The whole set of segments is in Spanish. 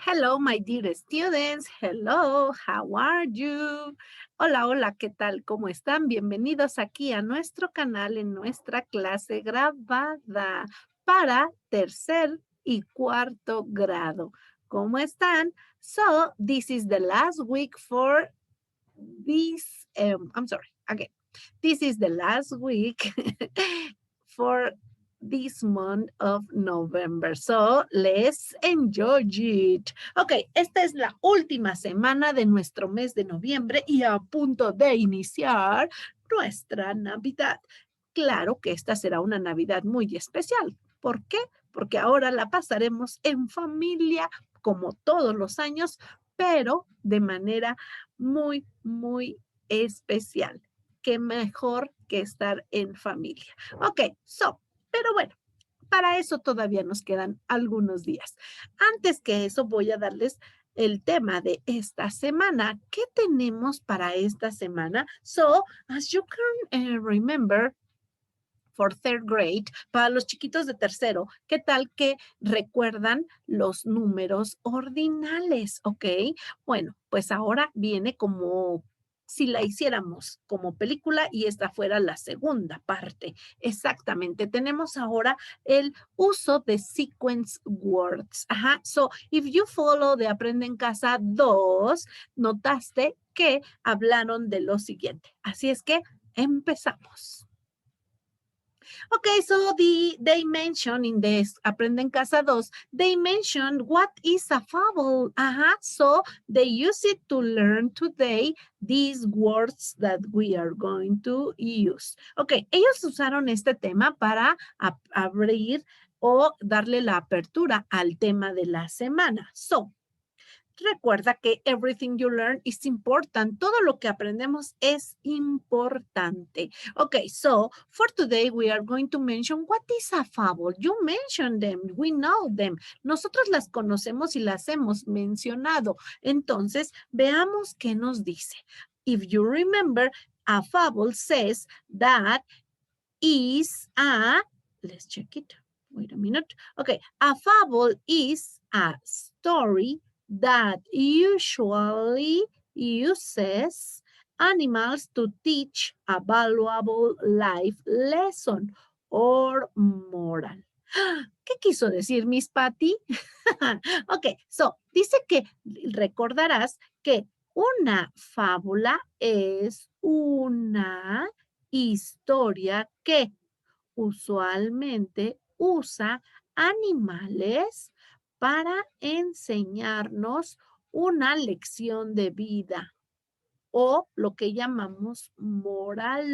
Hello, my dear students. Hello, how are you? Hola, hola, ¿qué tal? ¿Cómo están? Bienvenidos aquí a nuestro canal en nuestra clase grabada para tercer y cuarto grado. ¿Cómo están? So, this is the last week for this, I'm sorry, again. This is the last week for this month of November. So let's enjoy it. Ok, esta es la última semana de nuestro mes de noviembre y a punto de iniciar nuestra Navidad. Claro que esta será una Navidad muy especial. ¿Por qué? Porque ahora la pasaremos en familia, como todos los años, pero de manera muy, muy especial. Qué mejor que estar en familia. Ok, pero bueno, para eso todavía nos quedan algunos días. Antes que eso, voy a darles el tema de esta semana. ¿Qué tenemos para esta semana? So, as you can remember, for third grade, para los chiquitos de tercero, ¿qué tal que recuerdan los números ordinales? ¿Ok? Bueno, pues ahora viene como si la hiciéramos como película y esta fuera la segunda parte. Exactamente. Tenemos ahora el uso de sequence words. Ajá. So, if you follow de Aprende en Casa 2, notaste que hablaron de lo siguiente. Así es que empezamos. Okay, so they mention in this Aprende en Casa 2, they mentioned what is a fable. So they use it to learn today these words that we are going to use. Okay, ellos usaron este tema para abrir o darle la apertura al tema de la semana. So, recuerda que everything you learn is important. Todo lo que aprendemos es importante. Okay, so for today we are going to mention what is a fable. You mentioned them, we know them. Nosotros las conocemos y las hemos mencionado. Entonces, veamos qué nos dice. If you remember, a fable says that is a, let's check it. Wait a minute. Okay, a fable is a story that usually uses animals to teach a valuable life lesson or moral. ¿Qué quiso decir Miss Patty? Ok, so dice que recordarás que una fábula es una historia que usualmente usa animales para enseñarnos una lección de vida o lo que llamamos moraleja.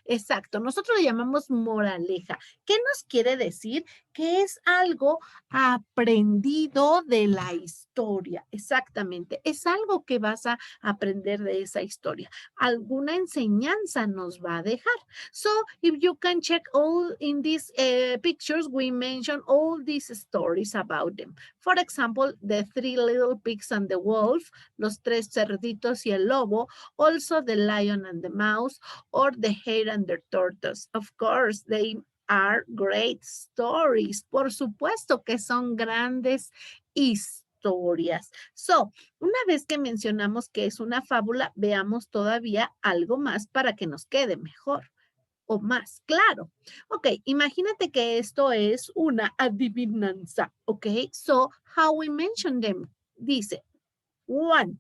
Exacto, nosotros le llamamos moraleja. ¿Qué nos quiere decir? Que es algo aprendido de la historia. Exactamente, es algo que vas a aprender de esa historia. Alguna enseñanza nos va a dejar. So, if you can check all in these pictures, we mention all these stories about them. For example, the three little pigs and the wolf, los tres cerditos y el lobo, also the lion and the mouse, or the hare and the tortoise. Of course, they are great stories. Por supuesto que son grandes historias. So, una vez que mencionamos que es una fábula, veamos todavía algo más para que nos quede mejor o más claro. Ok, imagínate que esto es una adivinanza. Ok, so how we mention them. Dice, one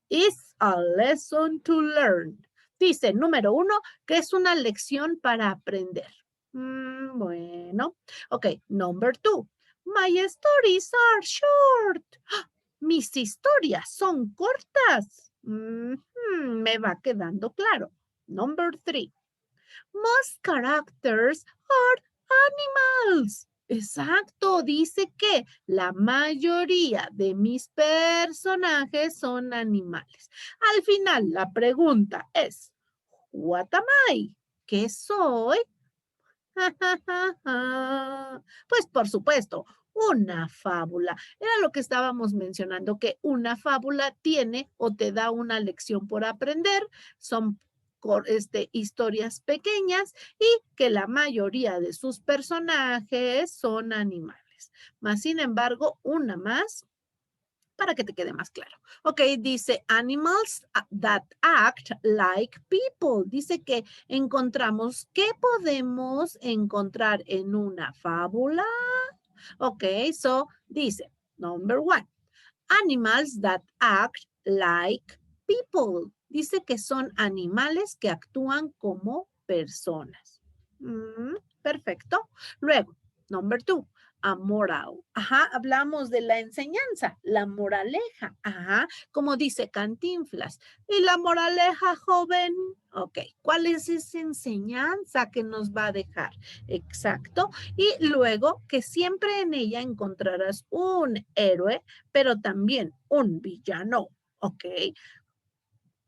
is a lesson to learn. Dice, número uno, que es una lección para aprender. Bueno, ok, number two. My stories are short. Mis historias son cortas. Me va quedando claro. Number three. Most characters are animals. Exacto, dice que la mayoría de mis personajes son animales. Al final, la pregunta es, what am I? ¿Qué soy? Pues por supuesto, una fábula. Era lo que estábamos mencionando, que una fábula tiene o te da una lección por aprender. Son historias pequeñas y que la mayoría de sus personajes son animales. animales. Más sin embargo, una más para que te quede más claro. Ok, dice animals that act like people. Dice que encontramos, ¿qué podemos encontrar en una fábula? Ok, so dice, number one, animals that act like people. Dice que son animales que actúan como personas. Perfecto. Luego, number two, a moral. Ajá, hablamos de la enseñanza, la moraleja. Ajá, como dice Cantinflas. ¿Y la moraleja, joven? Ok, ¿cuál es esa enseñanza que nos va a dejar? Exacto. Y luego que siempre en ella encontrarás un héroe, pero también un villano. ¿Ok?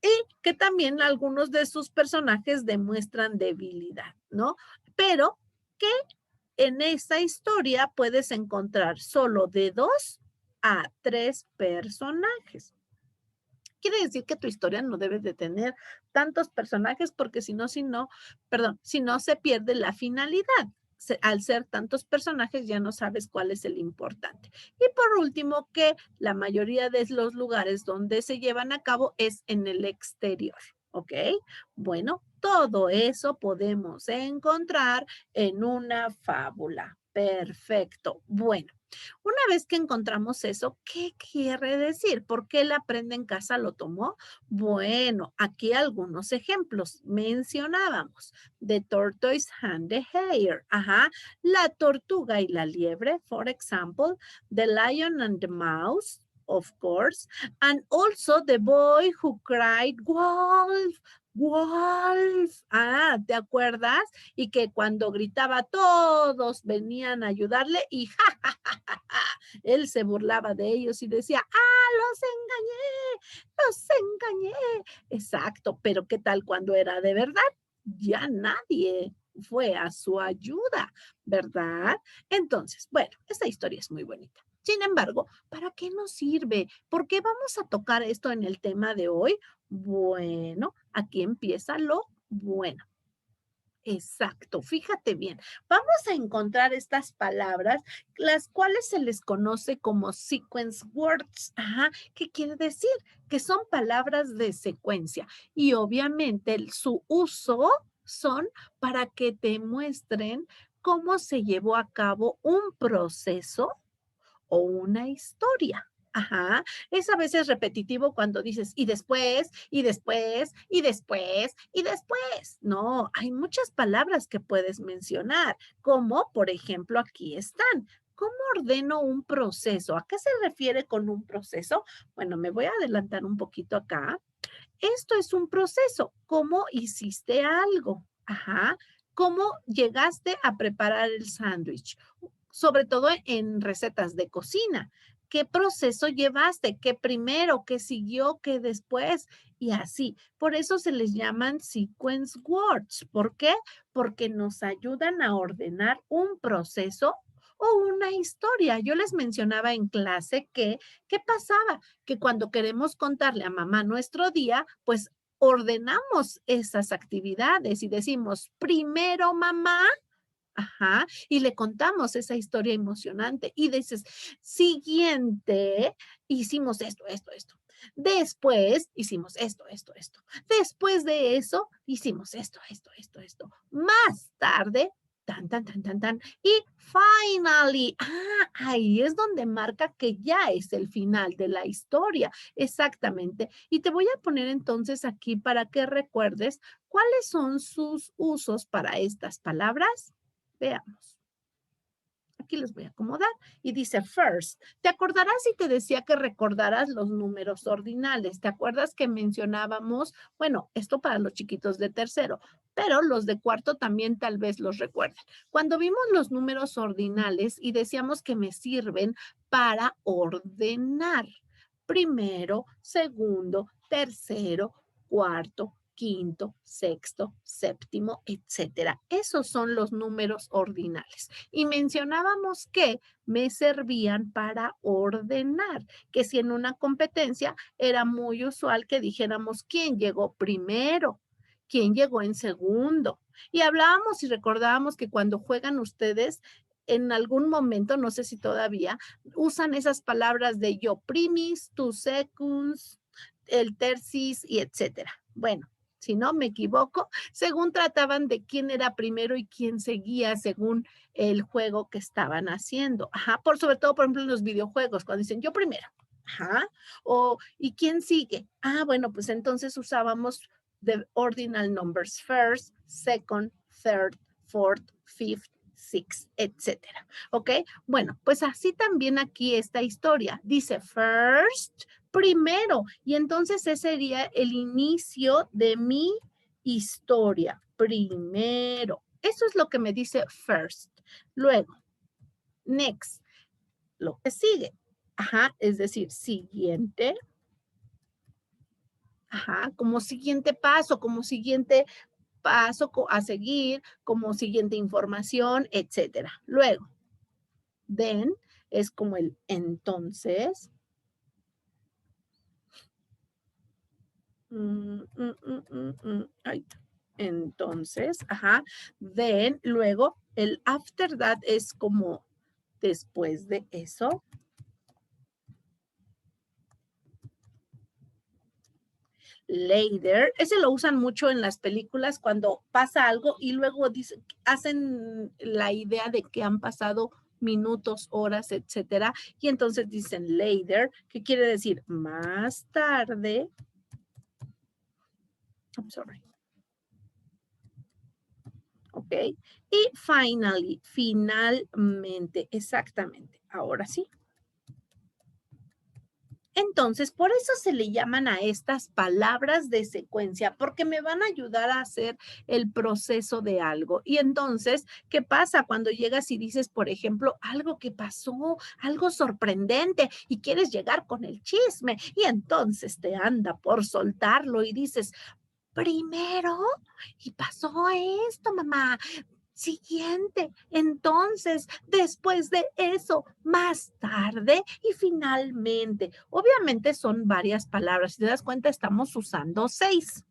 Y que también algunos de sus personajes demuestran debilidad, ¿no? Pero que en esta historia puedes encontrar solo de 2 a 3 personajes. Quiere decir que tu historia no debe de tener tantos personajes porque si no se pierde la finalidad. Al ser tantos personajes ya no sabes cuál es el importante. Y por último, que la mayoría de los lugares donde se llevan a cabo es en el exterior. ¿Ok? Bueno, todo eso podemos encontrar en una fábula. Perfecto. Bueno. Una vez que encontramos eso, ¿qué quiere decir? ¿Por qué el aprende en casa lo tomó? Bueno, aquí algunos ejemplos. Mencionábamos The Tortoise and the Hare. Ajá. La tortuga y la liebre, for example. The Lion and the Mouse, of course. And also the boy who cried, Wolf, Wolf. Ah, ¿te acuerdas? Y que cuando gritaba todos venían a ayudarle y él se burlaba de ellos y decía, los engañé. Exacto, pero ¿qué tal cuando era de verdad? Ya nadie fue a su ayuda, ¿verdad? Entonces, bueno, esta historia es muy bonita. Sin embargo, ¿para qué nos sirve? ¿Por qué vamos a tocar esto en el tema de hoy? Bueno, aquí empieza lo bueno. Exacto, fíjate bien. Vamos a encontrar estas palabras, las cuales se les conoce como sequence words. Ajá, ¿qué quiere decir? Que son palabras de secuencia y obviamente su uso son para que te muestren cómo se llevó a cabo un proceso o una historia. Ajá, es a veces repetitivo cuando dices y después, y después, y después, y después. No, hay muchas palabras que puedes mencionar, como por ejemplo aquí están. ¿Cómo ordeno un proceso? ¿A qué se refiere con un proceso? Bueno, me voy a adelantar un poquito acá. Esto es un proceso. ¿Cómo hiciste algo? Ajá. ¿Cómo llegaste a preparar el sándwich? Sobre todo en recetas de cocina. ¿Qué proceso llevaste? ¿Qué primero? ¿Qué siguió? ¿Qué después? Y así. Por eso se les llaman sequence words. ¿Por qué? Porque nos ayudan a ordenar un proceso o una historia. Yo les mencionaba en clase que, ¿qué pasaba? Que cuando queremos contarle a mamá nuestro día, pues ordenamos esas actividades y decimos, primero mamá, ajá, y le contamos esa historia emocionante y dices, siguiente, hicimos esto, esto, esto. Después hicimos esto, esto, esto. Después de eso, hicimos esto, esto, esto, esto. Más tarde, tan, tan, tan, tan, tan. Y finally, ahí es donde marca que ya es el final de la historia. Exactamente. Y te voy a poner entonces aquí para que recuerdes cuáles son sus usos para estas palabras. Veamos. Aquí les voy a acomodar y dice first. ¿Te acordarás si te decía que recordaras los números ordinales? ¿Te acuerdas que mencionábamos, bueno, esto para los chiquitos de tercero, pero los de cuarto también tal vez los recuerden? Cuando vimos los números ordinales y decíamos que me sirven para ordenar. Primero, segundo, tercero, cuarto, quinto, sexto, séptimo, etcétera. Esos son los números ordinales. Y mencionábamos que me servían para ordenar, que si en una competencia era muy usual que dijéramos quién llegó primero, quién llegó en segundo. Y hablábamos y recordábamos que cuando juegan ustedes en algún momento, no sé si todavía, usan esas palabras de yo primis, tu secunds, el tercis y etcétera. Bueno, si no me equivoco, según trataban de quién era primero y quién seguía según el juego que estaban haciendo. Ajá, por sobre todo, por ejemplo, en los videojuegos, cuando dicen yo primero. Ajá. O ¿y quién sigue? Ah, bueno, pues entonces usábamos the ordinal numbers first, second, third, fourth, fifth, sixth, etcétera. ¿Ok? Bueno, pues así también aquí esta historia. Dice first, primero. Y entonces ese sería el inicio de mi historia. Primero. Eso es lo que me dice first. Luego, next, lo que sigue. Ajá, es decir, siguiente. Ajá, como siguiente paso a seguir, como siguiente información, etcétera. Luego, then es como el entonces. Ay, entonces, ajá. Then, luego, el after that es como después de eso. Later, ese lo usan mucho en las películas cuando pasa algo y luego hacen la idea de que han pasado minutos, horas, etcétera, y entonces dicen later, que quiere decir más tarde. I'm sorry. ¿Ok? Y finally, finalmente, exactamente. Ahora sí. Entonces, por eso se le llaman a estas palabras de secuencia, porque me van a ayudar a hacer el proceso de algo. Y entonces, ¿qué pasa cuando llegas y dices, por ejemplo, algo que pasó, algo sorprendente, y quieres llegar con el chisme? Y entonces te anda por soltarlo y dices, primero, y pasó esto, mamá. Siguiente, entonces, después de eso, más tarde y finalmente. Obviamente son varias palabras. Si te das cuenta, estamos usando 6.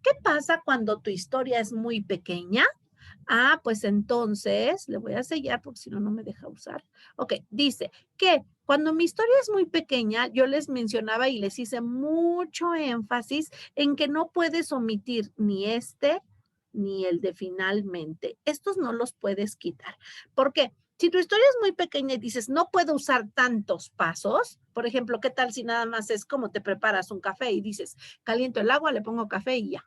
¿Qué pasa cuando tu historia es muy pequeña? Ah, pues entonces, le voy a sellar porque si no, no me deja usar. Ok, dice que cuando mi historia es muy pequeña, yo les mencionaba y les hice mucho énfasis en que no puedes omitir ni este ni el de finalmente. Estos no los puedes quitar. ¿Por qué? Si tu historia es muy pequeña y dices, no puedo usar tantos pasos, por ejemplo, ¿qué tal si nada más es como te preparas un café y dices, caliento el agua, le pongo café y ya?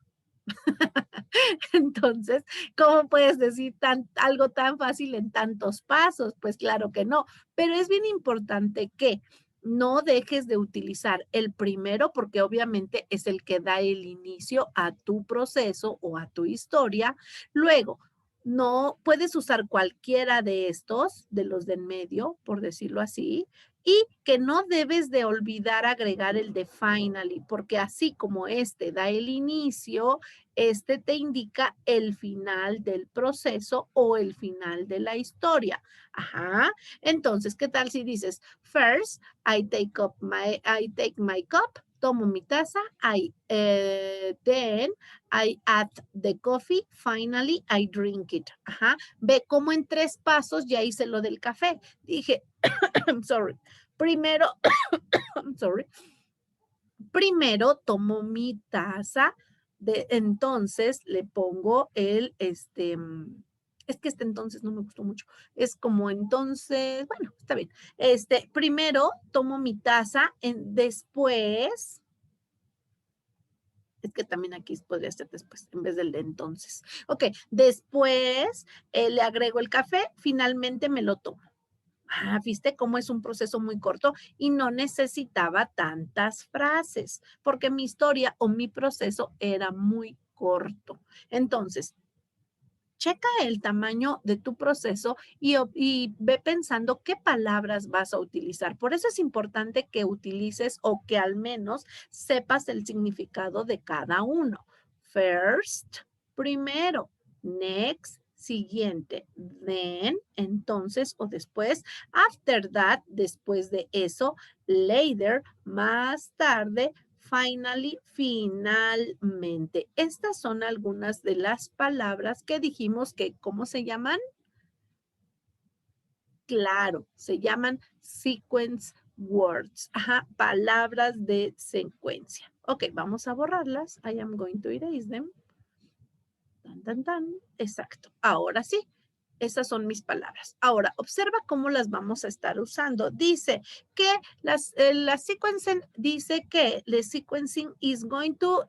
Entonces, ¿cómo puedes decir algo tan fácil en tantos pasos? Pues claro que no, pero es bien importante que no dejes de utilizar el primero porque obviamente es el que da el inicio a tu proceso o a tu historia. Luego, no puedes usar cualquiera de estos, de los de en medio, por decirlo así, y que no debes de olvidar agregar el de finally, porque así como este da el inicio, este te indica el final del proceso o el final de la historia. Ajá. Entonces, ¿qué tal si dices, first, I take my cup, tomo mi taza, then I add the coffee, finally I drink it. Ajá. Ve cómo en 3 pasos ya hice lo del café. Dije, I'm sorry. Primero, I'm sorry. Primero tomo mi taza, entonces le pongo es que entonces no me gustó mucho. Es como entonces, bueno, está bien. Primero tomo mi taza, después, es que también aquí podría ser después, en vez del de entonces. Ok, después le agrego el café, finalmente me lo tomo. Ah, ¿viste cómo es un proceso muy corto? Y no necesitaba tantas frases, porque mi historia o mi proceso era muy corto. Entonces, checa el tamaño de tu proceso y ve pensando qué palabras vas a utilizar. Por eso es importante que utilices o que al menos sepas el significado de cada uno. First, primero. Next, siguiente. Then, entonces o después. After that, después de eso. Later, más tarde. Finally, finalmente. Estas son algunas de las palabras que dijimos que, ¿cómo se llaman? claro, se llaman sequence words. Ajá, palabras de secuencia. Ok, vamos a borrarlas. I am going to erase them. Tan, tan, tan. Exacto. Ahora sí. Esas son mis palabras. Ahora, observa cómo las vamos a estar usando. Dice que la sequencing dice que the sequencing is going to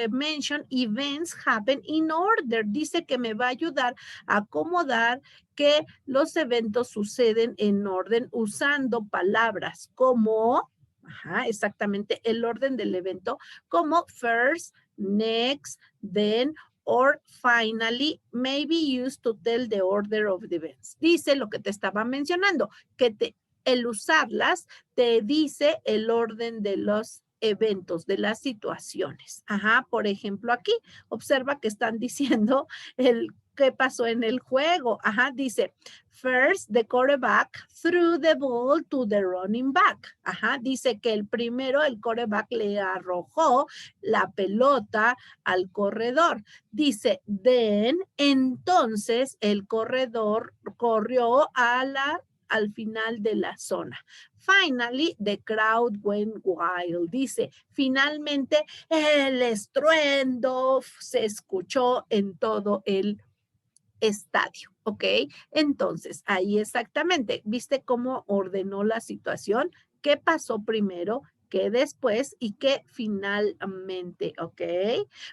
mention events happen in order. Dice que me va a ayudar a acomodar que los eventos suceden en orden usando palabras como, ajá, exactamente el orden del evento, como first, next, then, or finally may be used to tell the order of the events. Dice lo que te estaba mencionando, que el usarlas te dice el orden de los eventos, de las situaciones. Ajá, por ejemplo, aquí observa que están diciendo el qué pasó en el juego. Ajá, dice, first, the quarterback threw the ball to the running back. Ajá, dice que el primero, el quarterback le arrojó la pelota al corredor. Dice, then, entonces el corredor corrió al final de la zona. Finally, the crowd went wild. Dice, finalmente el estruendo se escuchó en todo el estadio, ¿ok? Entonces, ahí exactamente, ¿viste cómo ordenó la situación? ¿Qué pasó primero? ¿Qué después? ¿Y qué finalmente? ¿Ok?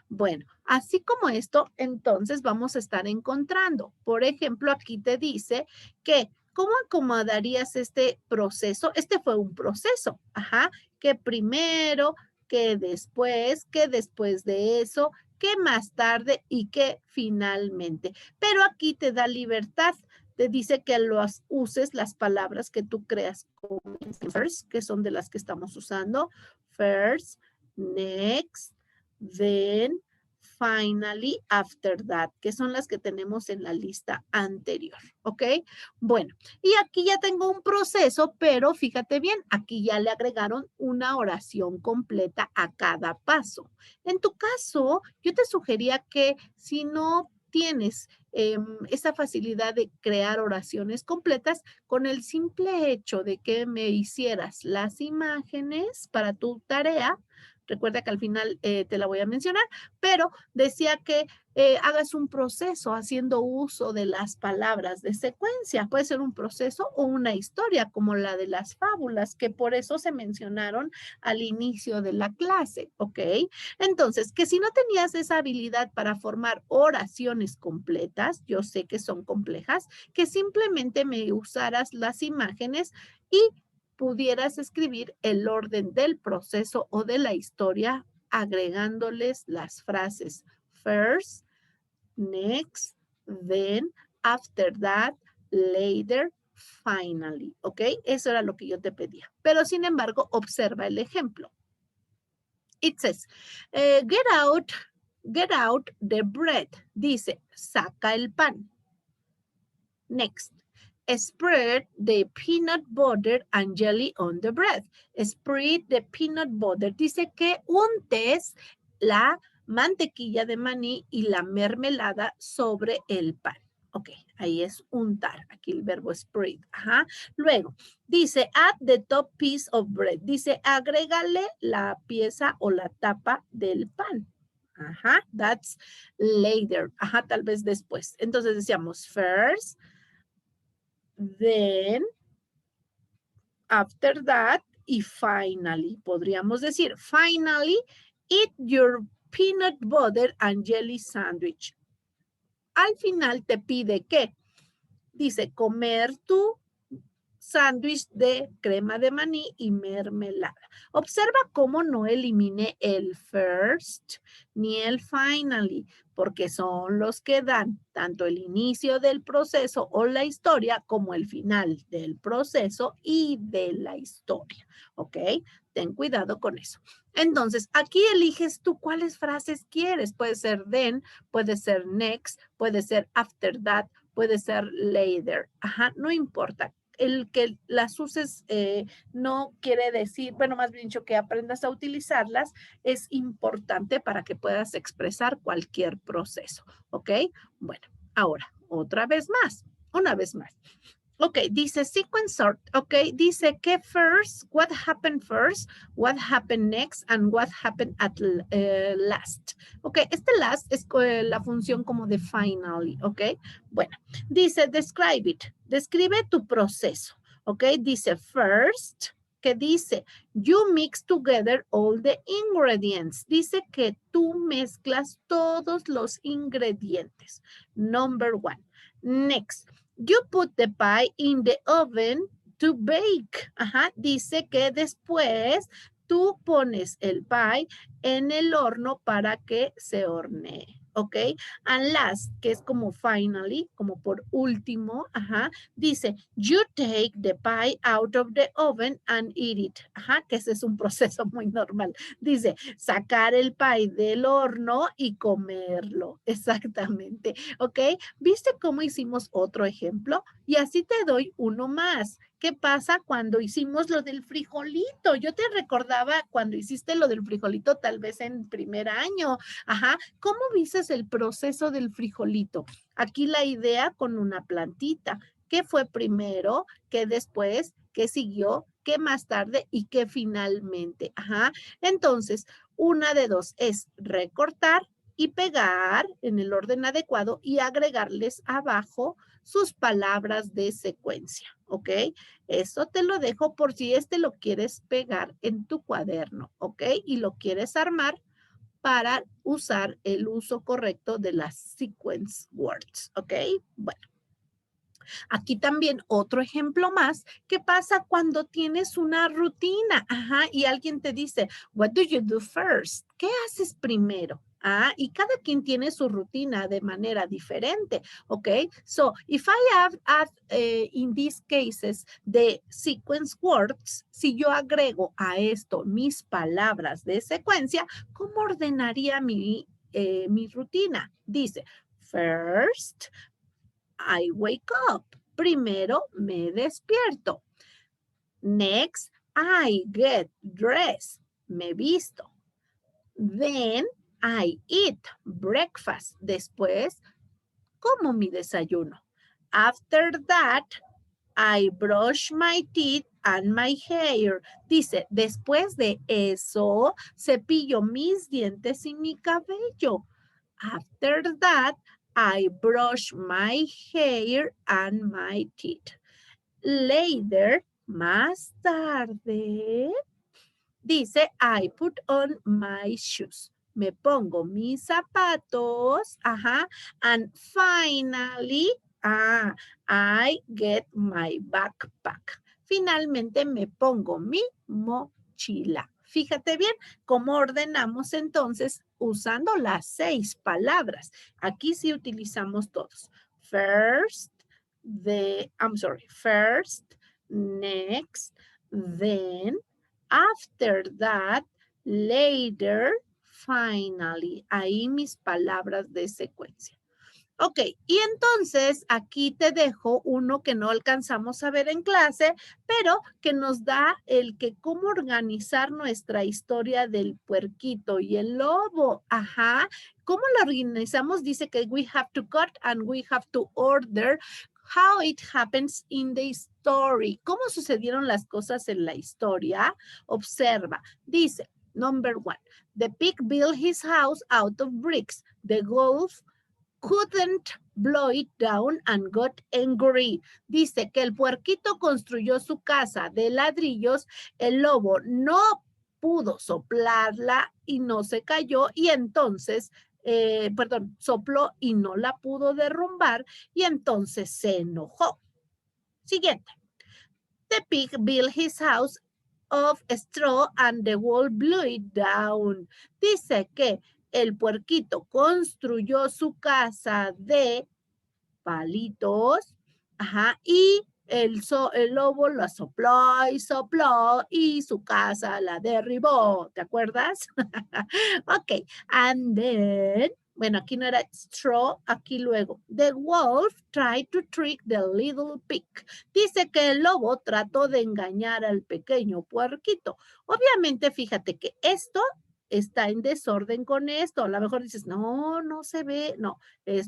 Bueno, así como esto, entonces vamos a estar encontrando. Por ejemplo, aquí te dice que ¿cómo acomodarías este proceso? Este fue un proceso, ajá, que primero, que después de eso, que más tarde y que finalmente. Pero aquí te da libertad. Te dice que uses las palabras que tú creas como first, que son de las que estamos usando. First, next, then, finally, after that, que son las que tenemos en la lista anterior. ¿Ok? Bueno, y aquí ya tengo un proceso, pero fíjate bien, aquí ya le agregaron una oración completa a cada paso. En tu caso, yo te sugería que si no tienes esa facilidad de crear oraciones completas, con el simple hecho de que me hicieras las imágenes para tu tarea, recuerda que al final te la voy a mencionar, pero decía que hagas un proceso haciendo uso de las palabras de secuencia. Puede ser un proceso o una historia, como la de las fábulas, que por eso se mencionaron al inicio de la clase, ¿ok? Entonces, que si no tenías esa habilidad para formar oraciones completas, yo sé que son complejas, que simplemente me usaras las imágenes y pudieras escribir el orden del proceso o de la historia agregándoles las frases first, next, then, after that, later, finally, ¿ok? Eso era lo que yo te pedía. Pero sin embargo, observa el ejemplo. It says, get out the bread. Dice, saca el pan. Next, spread the peanut butter and jelly on the bread. Spread the peanut butter. Dice que untes la mantequilla de maní y la mermelada sobre el pan. Ok, ahí es untar. Aquí el verbo spread. Ajá. Luego, dice add the top piece of bread. Dice agrégale la pieza o la tapa del pan. Ajá, that's later. Ajá, tal vez después. Entonces decíamos first, then, after that, y finally. Podríamos decir, finally, eat your peanut butter and jelly sandwich. Al final te pide que, dice, comer tu sándwich de crema de maní y mermelada. Observa cómo no eliminé el first ni el finally, porque son los que dan tanto el inicio del proceso o la historia como el final del proceso y de la historia. ¿Ok? Ten cuidado con eso. Entonces, aquí eliges tú cuáles frases quieres. Puede ser then, puede ser next, puede ser after that, puede ser later. Ajá, no importa. El que las uses no quiere decir, bueno, más bien dicho, que aprendas a utilizarlas es importante para que puedas expresar cualquier proceso, ¿ok? Bueno, ahora, otra vez más, una vez más. Ok, dice sequence sort, ok, dice que first, what happened next, and what happened at last. Ok, este last es la función como de finally, ok. Bueno, dice describe it, describe tu proceso, ok. Dice first, que dice you mix together all the ingredients. Dice que tú mezclas todos los ingredientes. Number one. Next. You put the pie in the oven to bake. Ajá, dice que después tú pones el pie en el horno para que se hornee. ¿Ok? And last, que es como finally, como por último, ajá, dice, you take the pie out of the oven and eat it. Ajá, que ese es un proceso muy normal. Dice, sacar el pie del horno y comerlo. Exactamente. ¿Ok? ¿Viste cómo hicimos otro ejemplo? Y así te doy uno más. ¿Qué pasa cuando hicimos lo del frijolito? Yo te recordaba cuando hiciste lo del frijolito, tal vez en primer año. Ajá. ¿Cómo viste el proceso del frijolito? Aquí la idea con una plantita. ¿Qué fue primero? ¿Qué después? ¿Qué siguió? ¿Qué más tarde? ¿Y qué finalmente? Ajá. Entonces, una de dos es recortar y pegar en el orden adecuado y agregarles abajo sus palabras de secuencia, ¿ok? Eso te lo dejo por si lo quieres pegar en tu cuaderno, ¿ok? Y lo quieres armar para usar el uso correcto de las sequence words, ¿ok? Bueno. Aquí también otro ejemplo más. ¿Qué pasa cuando tienes una rutina? Ajá, y alguien te dice, what do you do first? ¿Qué haces primero? Ah, y cada quien tiene su rutina de manera diferente, ¿ok? So, if I add in these cases the sequence words, si yo agrego a esto mis palabras de secuencia, ¿cómo ordenaría mi rutina? Dice, first, I wake up. Primero me despierto. Next, I get dressed. Me visto. Then I eat breakfast. Después como mi desayuno. After that, I brush my teeth and my hair. Dice, después de eso, cepillo mis dientes y mi cabello. After that, I brush my hair and my teeth. Later, más tarde, dice, I put on my shoes. Me pongo mis zapatos, ajá, and finally, I get my backpack. Finalmente me pongo mi mochila. Fíjate bien cómo ordenamos entonces usando las 6 palabras. Aquí sí utilizamos todos. First, first, next, then, after that, later, finally. Ahí mis palabras de secuencia. Ok, y entonces aquí te dejo uno que no alcanzamos a ver en clase, pero que nos da el que cómo organizar nuestra historia del puerquito y el lobo. Ajá, ¿cómo lo organizamos? Dice que we have to cut and we have to order how it happens in the story. ¿Cómo sucedieron las cosas en la historia? Observa, dice, number one, the pig built his house out of bricks. The wolf couldn't blow it down and got angry. Dice que el puerquito construyó su casa de ladrillos, el lobo no pudo soplarla y no se cayó y entonces, sopló y no la pudo derrumbar y entonces se enojó. Siguiente. The pig built his house of straw and the wolf blew it down. Dice que el puerquito construyó su casa de palitos, ajá, y el lobo la sopló y su casa la derribó, ¿te acuerdas? Ok, and then, bueno, aquí no era straw, aquí luego, the wolf tried to trick the little pig. Dice que el lobo trató de engañar al pequeño puerquito. Obviamente, fíjate que esto está en desorden con esto. A lo mejor dices, no, no se ve, no,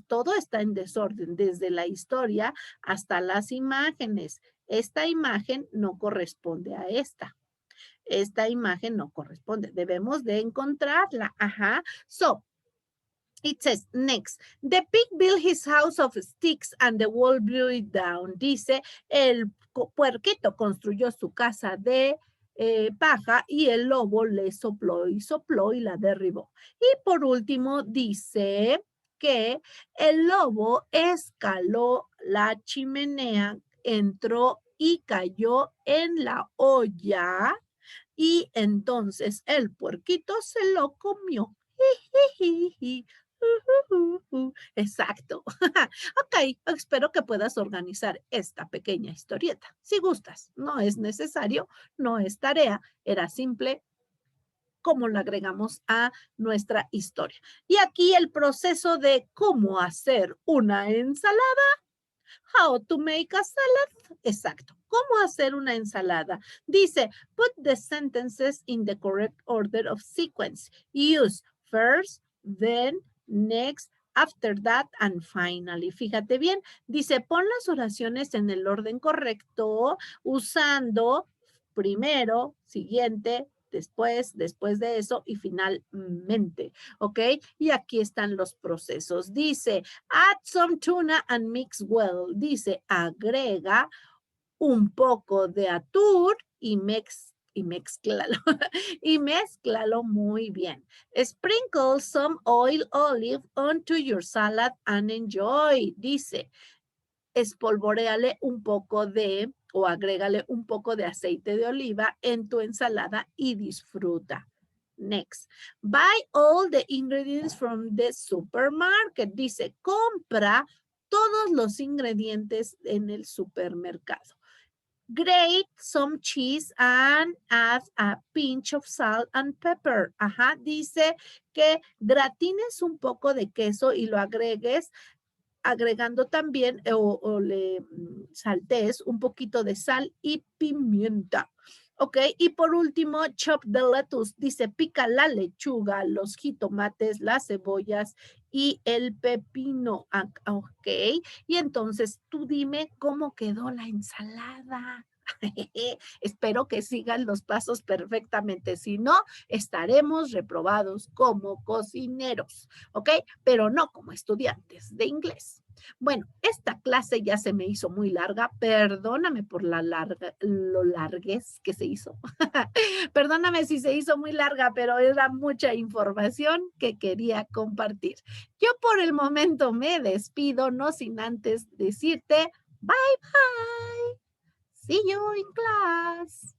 todo está en desorden, desde la historia hasta las imágenes. Esta imagen no corresponde a esta. Esta imagen no corresponde. Debemos de encontrarla. Ajá. So, it says, next, the pig built his house of sticks and the wall blew it down. Dice, el puerquito construyó su casa de paja y el lobo le sopló y la derribó. Y por último, dice que el lobo escaló la chimenea, entró y cayó en la olla y entonces el puerquito se lo comió. Exacto. Ok, espero que puedas organizar esta pequeña historieta. Si gustas, no es necesario, no es tarea, era simple cómo lo agregamos a nuestra historia. Y aquí el proceso de cómo hacer una ensalada. How to make a salad. Exacto. ¿Cómo hacer una ensalada? Dice, put the sentences in the correct order of sequence. Use first, then, next, after that, and finally. Fíjate bien, dice, pon las oraciones en el orden correcto usando primero, siguiente, después de eso y finalmente, ¿ok? Y aquí están los procesos. Dice, add some tuna and mix well. Dice, agrega un poco de atún y mezclalo, y mezclalo muy bien. Sprinkle some oil olive onto your salad and enjoy. Dice, espolvoréale un poco de o agrégale un poco de aceite de oliva en tu ensalada y disfruta. Next, buy all the ingredients from the supermarket. Dice, compra todos los ingredientes en el supermercado. Grate some cheese and add a pinch of salt and pepper. Ajá, dice que gratines un poco de queso y lo agregues agregando también o le saltees un poquito de sal y pimienta. Ok, y por último, chop the lettuce. Dice, pica la lechuga, los jitomates, las cebollas y el pepino. Ok, y entonces tú dime cómo quedó la ensalada. Espero que sigan los pasos perfectamente. Si no, estaremos reprobados como cocineros, ¿ok? Pero no como estudiantes de inglés. Bueno, esta clase ya se me hizo muy larga. Perdóname por lo larguez que se hizo. Perdóname si se hizo muy larga, pero era mucha información que quería compartir. Yo por el momento me despido, no sin antes decirte bye bye. See you in class.